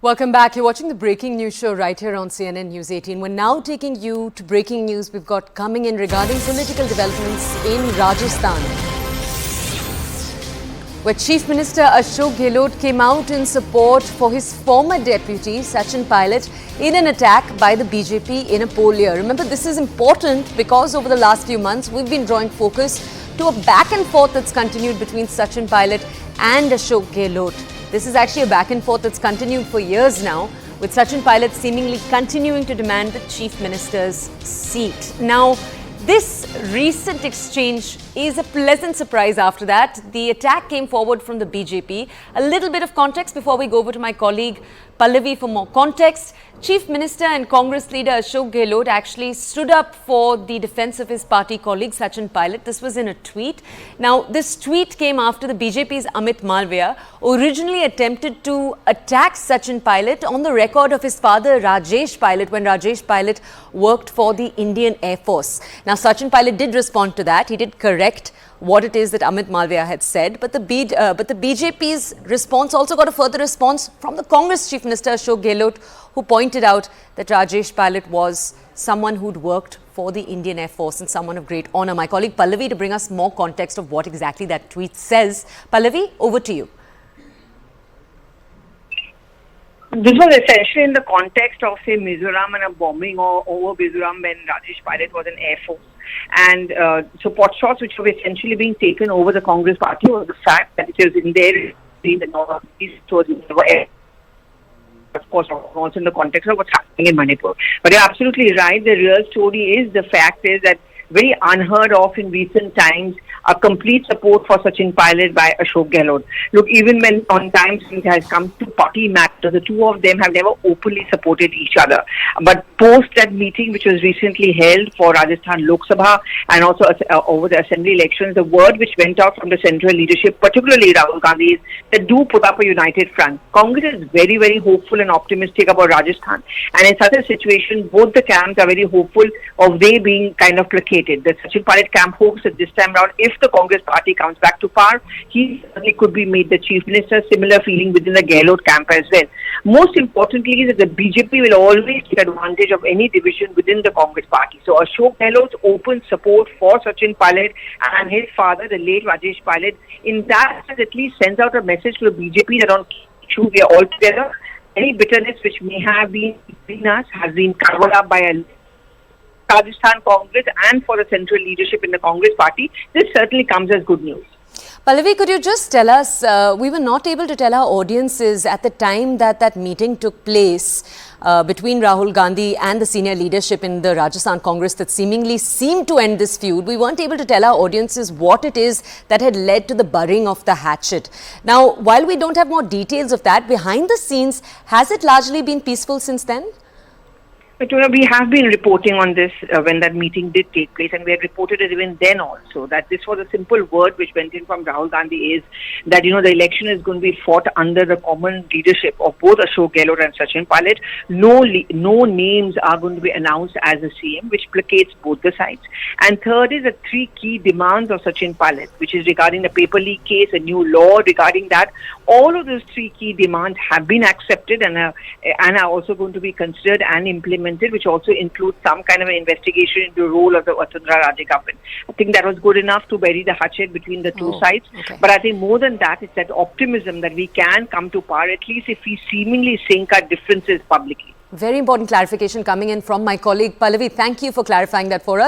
Welcome back. You're watching the Breaking News show right here on CNN News 18. We're now taking you to breaking news we've got coming in regarding political developments in Rajasthan, where Chief Minister Ashok Gehlot came out in support for his former deputy Sachin Pilot in an attack by the BJP in a poll year. Remember, this is important because over the last few months we've been drawing focus to a back and forth that's continued between Sachin Pilot and Ashok Gehlot. This is actually a back and forth that's continued for years now, with Sachin Pilot seemingly continuing to demand the Chief Minister's seat. Now, this recent exchange is a pleasant surprise after that. The attack came forward from the BJP. A little bit of context before we go over to my colleague Pallavi for more context. Chief Minister and Congress leader Ashok Gehlot actually stood up for the defense of his party colleague Sachin Pilot. This was in a tweet. Now, this tweet came after the BJP's Amit Malviya originally attempted to attack Sachin Pilot on the record of his father Rajesh Pilot when Rajesh Pilot worked for the Indian Air Force. Now, Sachin Pilot did respond to that. He did correct what it is that Amit Malviya had said. But the BJP's response also got a further response from the Congress Chief Minister Ashok Gehlot, who pointed out that Rajesh Pilot was someone who'd worked for the Indian Air Force and someone of great honour. My colleague Pallavi to bring us more context of what exactly that tweet says. Pallavi, over to you. This was essentially in the context of, say, Mizoram and a bombing over Mizoram when Rajesh Pilot was in Air Force. And so pot shots which were essentially being taken over the Congress party was the fact that it was in there in the northeast, of course, also in the context of what's happening in Manipur. But you're absolutely right. The real story is, the fact is that very unheard of in recent times, a complete support for Sachin Pilot by Ashok Gehlot. Look, even when on times it has come to party matters, the two of them have never openly supported each other. But post that meeting, which was recently held for Rajasthan Lok Sabha and also over the assembly elections, the word which went out from the central leadership, particularly Rahul Gandhi, is that do put up a united front. Congress is very, very hopeful and optimistic about Rajasthan. And in such a situation, both the camps are very hopeful of they being kind of placated. The Sachin Pilot camp hopes that this time around, if the Congress party comes back to power, he could be made the chief minister. Similar feeling within the Gehlot camp as well. Most importantly is that the BJP will always take advantage of any division within the Congress party. So Ashok Gehlot's open support for Sachin Pilot and his father, the late Rajesh Pilot, in that sense at least sends out a message to the BJP that on issue we are all together. Any bitterness which may have been between us has been covered up by a Rajasthan Congress and for the central leadership in the Congress party. This certainly comes as good news. Pallavi, could you just tell us, we were not able to tell our audiences at the time that that meeting took place between Rahul Gandhi and the senior leadership in the Rajasthan Congress that seemingly seemed to end this feud. We weren't able to tell our audiences what it is that had led to the burying of the hatchet. Now, while we don't have more details of that, behind the scenes, has it largely been peaceful since then? But, we have been reporting on this when that meeting did take place, and we had reported it even then also, that this was a simple word which went in from Rahul Gandhi is that, the election is going to be fought under the common leadership of both Ashok Gehlot and Sachin Pilot. No names are going to be announced as a CM, which placates both the sides. And third is the three key demands of Sachin Pilot, which is regarding the paper leak case, a new law regarding that. All of those three key demands have been accepted and are also going to be considered and implemented, which also includes some kind of an investigation into the role of the Vasundhara Raje government. I think that was good enough to bury the hatchet between the two sides. Okay. But I think more than that, it's that optimism that we can come to power, at least if we seemingly sink our differences publicly. Very important clarification coming in from my colleague Pallavi. Thank you for clarifying that for us.